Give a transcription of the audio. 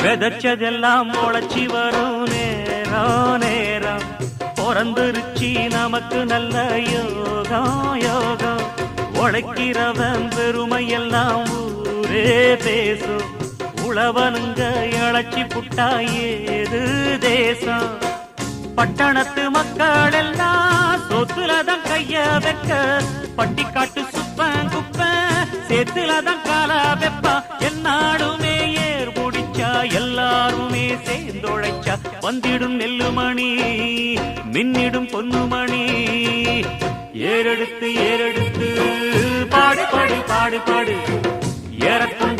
விதைச்சதெல்லாம் முளைச்சி வரும் நேரம் நேரம் பிறந்துருச்சி நமக்கு நல்ல யோகம் யோகம் உழைக்கிறவன் பெருமையெல்லாம் ஊரே பேசும் உழவனுங்க இழைச்சி புட்டா ஏது தேசம் பட்டணத்து மக்கள் எல்லாம் சொத்துலதான் கைய வைக்க பட்டிக்காட்டு சுப்பன் குப்பன் சேத்துலதான் கால வெப்பா என்னாடுமே ஏர் முடிச்சா எல்லாருமே சேர்ந்தொழைச்சா வந்திடும் நெல்லுமணி மின்னிடும் பொன்னுமணி ஏறெடுத்து ஏறெடுத்து பாடு பாடு பாடு பாடு ஏறக்கும்